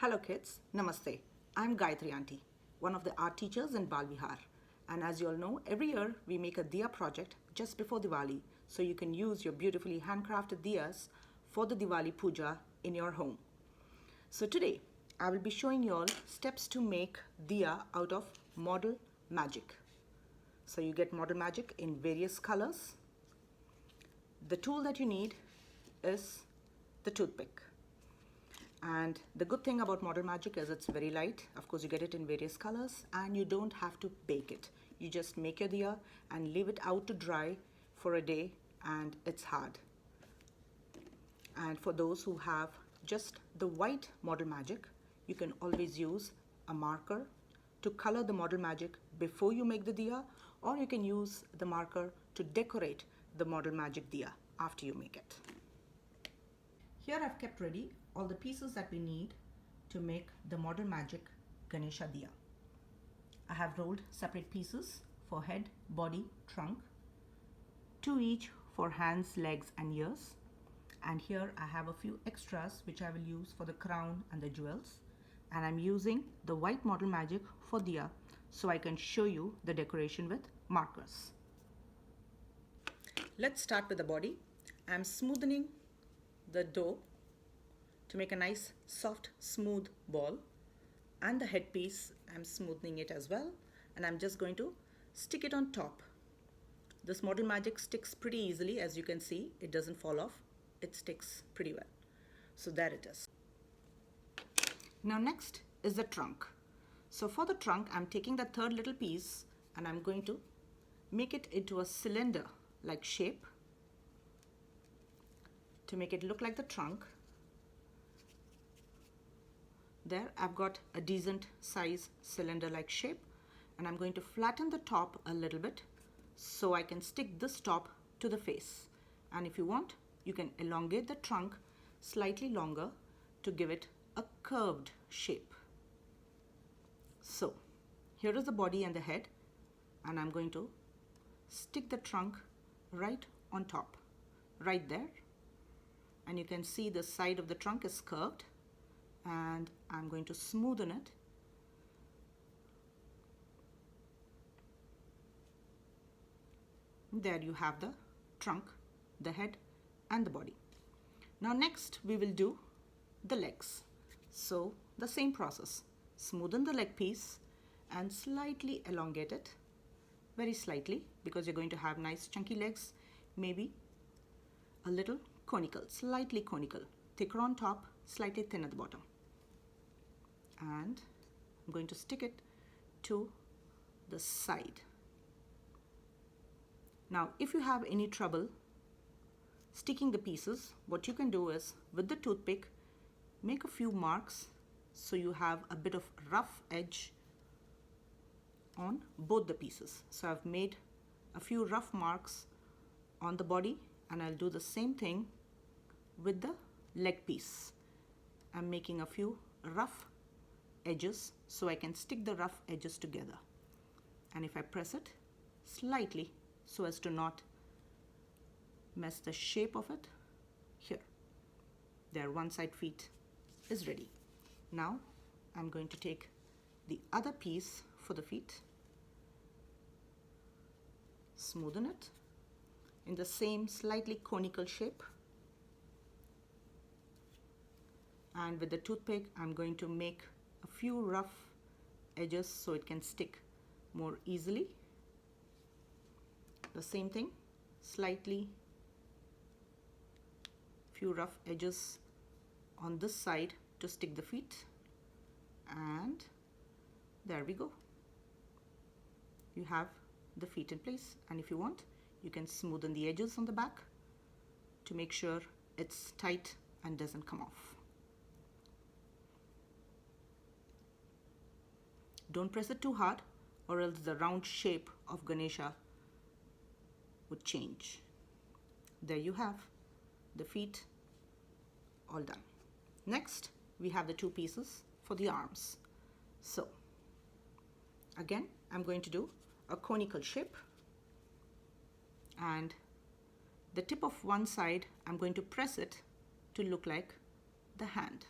Hello kids, Namaste. I'm Gayatri Aunty, one of the art teachers in Bal Vihar. And as you all know, every year we make a Diya project just before Diwali so you can use your beautifully handcrafted Diyas for the Diwali Puja in your home. So today I will be showing you all steps to make Diya out of ModelMagic. So you get ModelMagic in various colors. The tool that you need is the toothpick. And the good thing about ModelMagic is it's very light. Of course, you get it in various colors and you don't have to bake it. You just make your diya and leave it out to dry for a day and it's hard. And for those who have just the white ModelMagic, you can always use a marker to color the ModelMagic before you make the diya, or you can use the marker to decorate the ModelMagic diya after you make it. Here I've kept ready all the pieces that we need to make the ModelMagic Ganesha Diya. I have rolled separate pieces for head, body, trunk, 2 each for hands, legs and ears. And here I have a few extras which I will use for the crown and the jewels. And I'm using the white ModelMagic for Diya so I can show you the decoration with markers. Let's start with the body. I'm smoothing the dough to make a nice soft smooth ball, and the headpiece I'm smoothing it as well, and I'm just going to stick it on top. This ModelMagic sticks pretty easily. As you can see, it doesn't fall off, it sticks pretty well. So there it is. Now next is the trunk. So for the trunk, I'm taking the third little piece and I'm going to make it into a cylinder like shape to make it look like the trunk. There I've got a decent size cylinder like shape, and I'm going to flatten the top a little bit so I can stick this top to the face. And if you want, you can elongate the trunk slightly longer to give it a curved shape. So here is the body and the head, and I'm going to stick the trunk right on top, right there. And you can see the side of the trunk is curved, and I'm going to smoothen it. There you have the trunk, the head and the body. Now next we will do the legs. So the same process, smoothen the leg piece and slightly elongate it, very slightly, because you're going to have nice chunky legs, maybe a little conical, slightly conical, thicker on top, slightly thin at the bottom. And I'm going to stick it to the side. Now if you have any trouble sticking the pieces, what you can do is with the toothpick make a few marks so you have a bit of rough edge on both the pieces. So I've made a few rough marks on the body, and I'll do the same thing with the leg piece. I'm making a few rough edges so I can stick the rough edges together, and if I press it slightly so as to not mess the shape of it, here, there, one side feet is ready. Now I'm going to take the other piece for the feet, smoothen it in the same slightly conical shape, and with the toothpick I'm going to make a few rough edges so it can stick more easily. The same thing, slightly few rough edges on this side to stick the feet, and there we go. You have the feet in place, and if you want, you can smoothen the edges on the back to make sure it's tight and doesn't come off. Don't press it too hard, or else the round shape of Ganesha would change. There you have the feet all done. Next we have the two pieces for the arms. So again I'm going to do a conical shape, and the tip of one side I'm going to press it to look like the hand.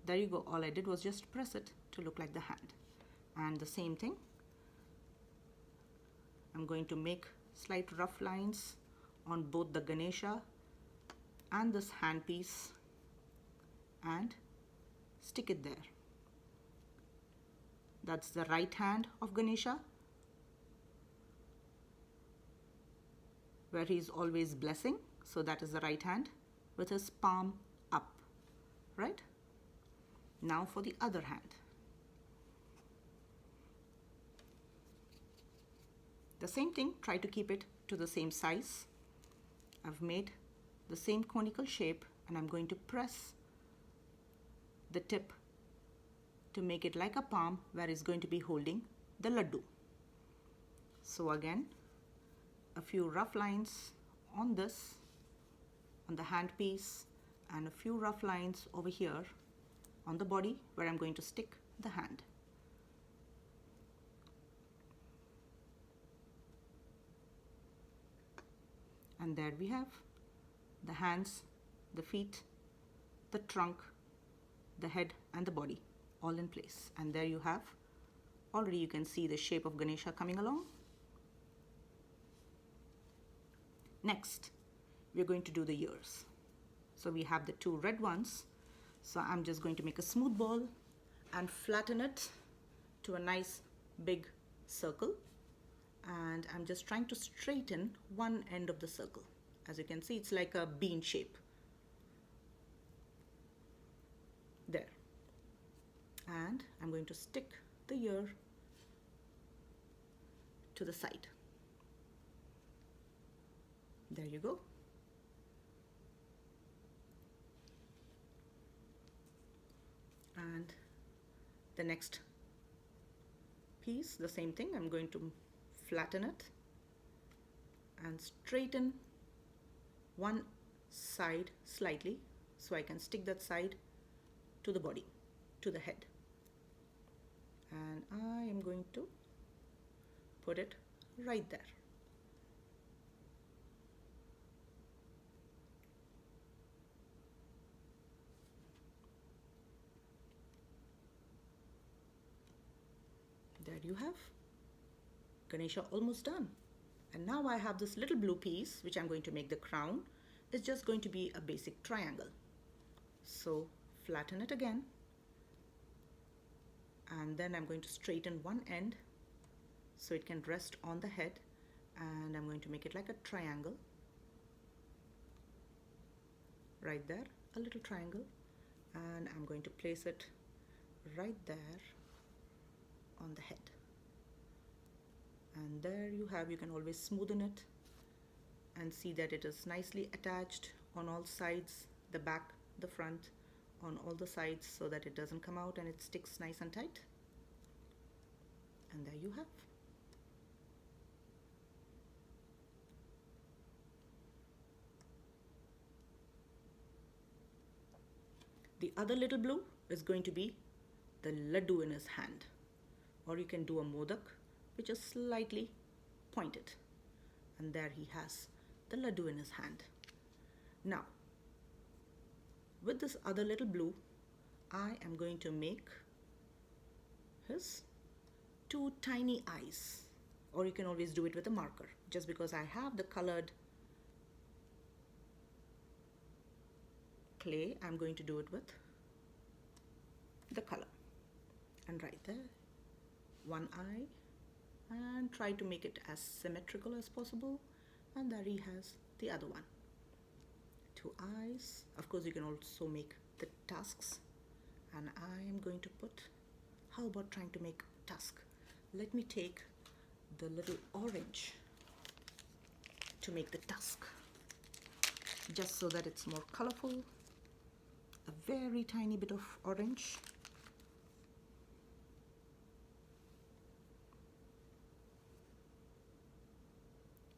There you go. All I did was just press it to look like the hand. And the same thing, I'm going to make slight rough lines on both the Ganesha and this handpiece and stick it there. That's the right hand of Ganesha, where he's always blessing. So that is the right hand with his palm up, right? Now for the other hand. The same thing, try to keep it to the same size. I've made the same conical shape and I'm going to press the tip to make it like a palm where it's going to be holding the laddu. So again, a few rough lines on this, on the hand piece, and a few rough lines over here on the body where I'm going to stick the hand. And there we have the hands, the feet, the trunk, the head and the body all in place. And there you have, already you can see the shape of Ganesha coming along. Next, we're going to do the ears. So we have the two red ones. So I'm just going to make a smooth ball and flatten it to a nice big circle. And I'm just trying to straighten one end of the circle. As you can see, it's like a bean shape. There. And I'm going to stick the ear to the side. There you go. And the next piece, the same thing, I'm going to flatten it and straighten one side slightly so I can stick that side to the body, to the head. And I am going to put it right there. There you have Ganesha almost done. And now I have this little blue piece which I'm going to make the crown. It's just going to be a basic triangle. So flatten it again. And then I'm going to straighten one end so it can rest on the head. And I'm going to make it like a triangle. Right there, a little triangle. And I'm going to place it right there on the head. And there you have, you can always smoothen it and see that it is nicely attached on all sides, the back, the front, on all the sides, so that it doesn't come out and it sticks nice and tight. And there you have. The other little blue is going to be the laddu in his hand, or you can do a modak which is slightly pointed, and there he has the laddu in his hand. Now with this other little blue, I am going to make his two tiny eyes, or you can always do it with a marker. Just because I have the colored clay, I'm going to do it with the color. And right there, one eye, and try to make it as symmetrical as possible. And there he has the other one, two eyes. Of course you can also make the tusks, and I am going to put, how about trying to make tusk? Let me take the little orange to make the tusk, just so that it's more colorful. A very tiny bit of orange.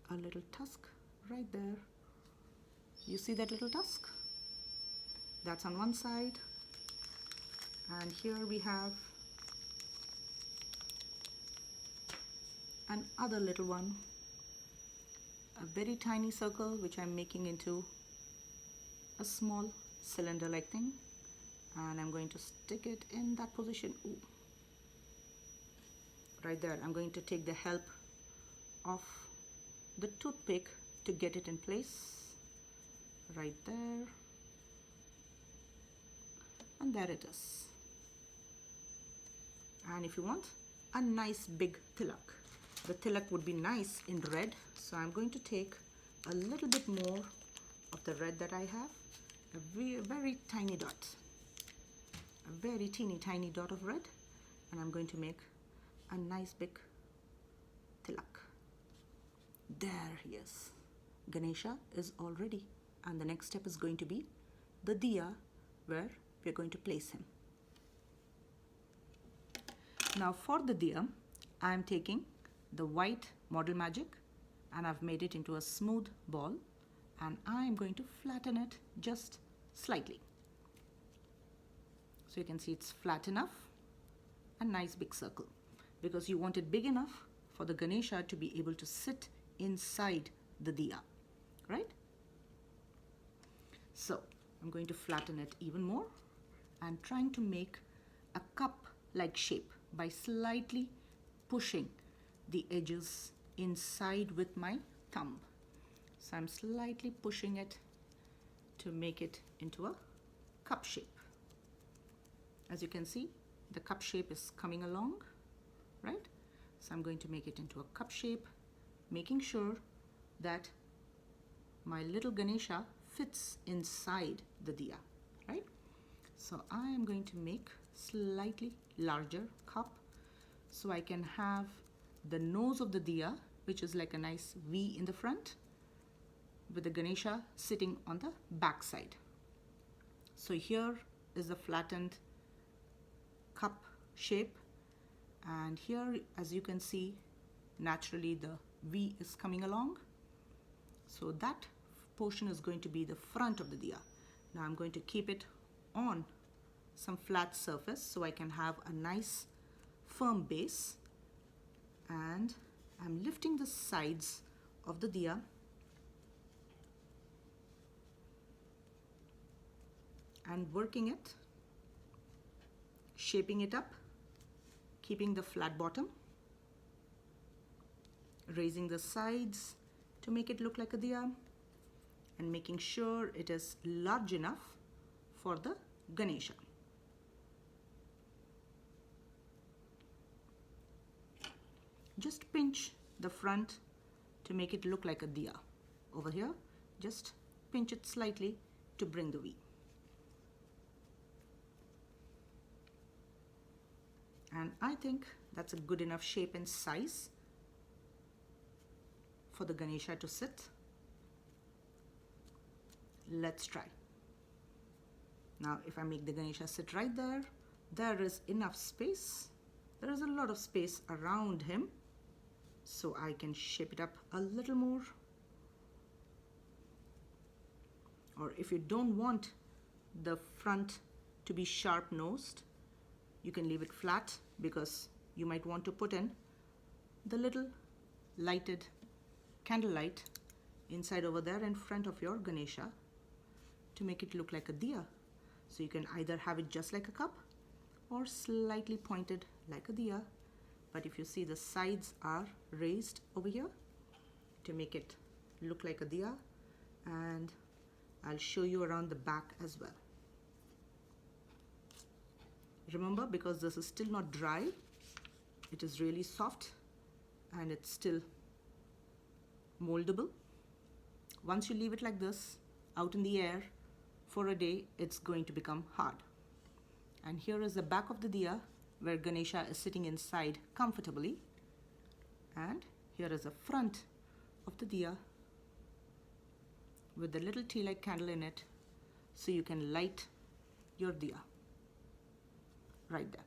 A little tusk right there. You see that little tusk? That's on one side. And here we have another little one. A very tiny circle which I'm making into a small cylinder like thing. and I'm going to stick it in that position. Ooh. Right there. I'm going to take the help of the toothpick to get it in place. Right there. And there it is. And if you want a nice big tilak, the tilak would be nice in red, so I'm going to take a little bit more of the red that I have, a very tiny dot, a very tiny dot of red, and I'm going to make a nice big tilak. There he is. Ganesha is all ready, and the next step is going to be the diya, where we're going to place him. Now for the diya, I'm taking the white ModelMagic and I've made it into a smooth ball, and I'm going to flatten it just slightly. So you can see it's flat enough, a nice big circle, because you want it big enough for the Ganesha to be able to sit inside the diya, right? So I'm going to flatten it even more and trying to make a cup-like shape by slightly pushing the edges inside with my thumb. So I'm slightly pushing it to make it into a cup shape. As you can see, the cup shape is coming along, right? So I'm going to make it into a cup shape, making sure that my little Ganesha fits inside the diya, right? So I am going to make slightly larger cup so I can have the nose of the diya, which is like a nice V in the front, with the Ganesha sitting on the back side. So here is the flattened cup shape, and here, as you can see, naturally the V is coming along. So that portion is going to be the front of the diya. Now I'm going to keep it on some flat surface so I can have a nice firm base, and I'm lifting the sides of the diya and working it, shaping it up, keeping the flat bottom, raising the sides to make it look like a diya, and making sure it is large enough for the Ganesha. Just pinch the front to make it look like a diya. Over here, just pinch it slightly to bring the V. And I think that's a good enough shape and size for the Ganesha to sit. Let's try. Now if I make the Ganesha sit right there, there is enough space. There is a lot of space around him, so I can shape it up a little more. Or if you don't want the front to be sharp nosed, you can leave it flat, because you might want to put in the little lighted candlelight inside over there in front of your Ganesha to make it look like a diya. So you can either have it just like a cup or slightly pointed like a diya. But if you see, the sides are raised over here to make it look like a diya, and I'll show you around the back as well. Remember, because this is still not dry, it is really soft and it's still moldable. Once you leave it like this out in the air for a day, it's going to become hard. And here is the back of the diya where Ganesha is sitting inside comfortably, and here is the front of the diya with the little tea-like candle in it, so you can light your diya right there.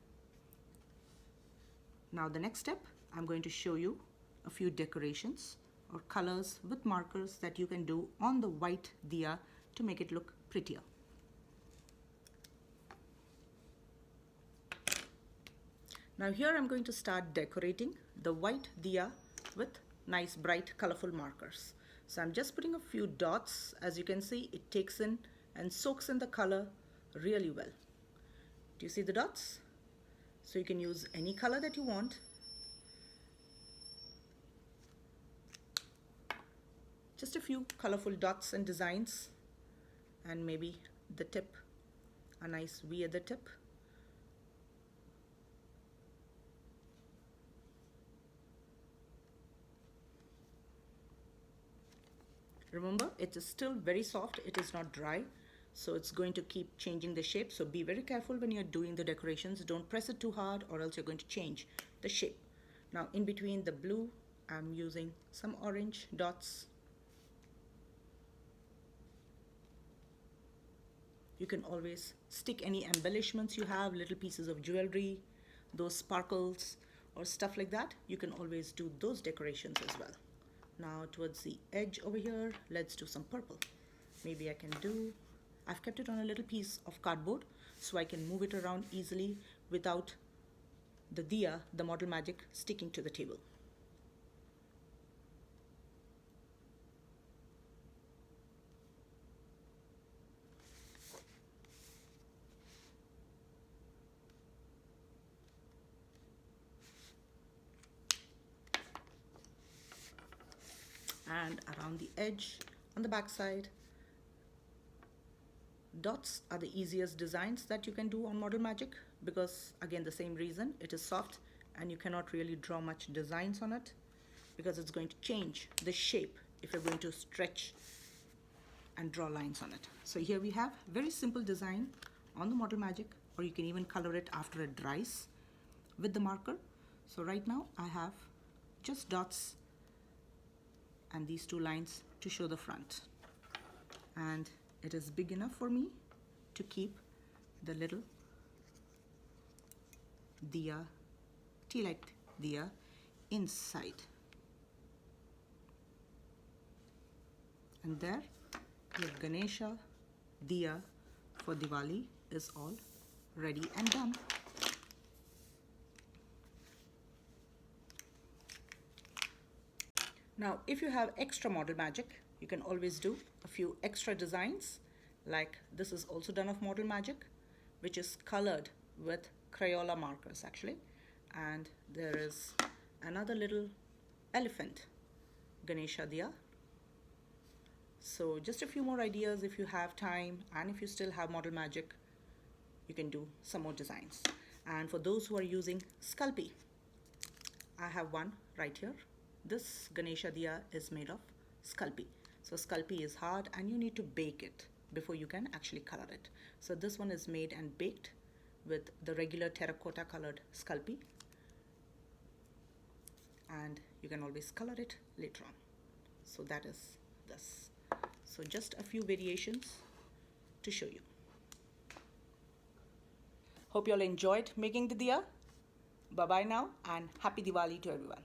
Now the next step, I'm going to show you a few decorations or colors with markers that you can do on the white diya to make it look prettier. Now here I'm going to start decorating the white diya with nice bright colorful markers. So I'm just putting a few dots. As you can see, it takes in and soaks in the color really well. Do you see the dots? So you can use any color that you want. Just a few colorful dots and designs, and maybe the tip, a nice V at the tip. Remember, it is still very soft, it is not dry, so it's going to keep changing the shape. So be very careful when you're doing the decorations. Don't press it too hard or else you're going to change the shape. Now in between the blue, I'm using some orange dots. You can always stick any embellishments you have, little pieces of jewelry, those sparkles or stuff like that. You can always do those decorations as well. Now towards the edge over here, let's do some purple. Maybe I've kept it on a little piece of cardboard so I can move it around easily without the Diya, the ModelMagic, sticking to the table. And around the edge on the back side, dots are the easiest designs that you can do on ModelMagic, because again, the same reason, it is soft and you cannot really draw much designs on it because it's going to change the shape if you're going to stretch and draw lines on it. So here we have very simple design on the ModelMagic, or you can even color it after it dries with the marker. So right now I have just dots and these two lines to show the front, and it is big enough for me to keep the little Diya, tea-light Diya, inside. And there your Ganesha Diya for Diwali is all ready and done. Now, if you have extra ModelMagic, you can always do a few extra designs. Like this is also done of ModelMagic, which is colored with Crayola markers actually. And there is another little elephant Ganesha Diya. So just a few more ideas if you have time, and if you still have ModelMagic, you can do some more designs. And for those who are using Sculpey, I have one right here. This Ganesha Diya is made of Sculpey. So Sculpey is hard and you need to bake it before you can actually color it. So this one is made and baked with the regular terracotta colored Sculpey, and you can always color it later on. So that is this. So just a few variations to show you. Hope you all enjoyed making the Diya. Bye bye now, and happy Diwali to everyone.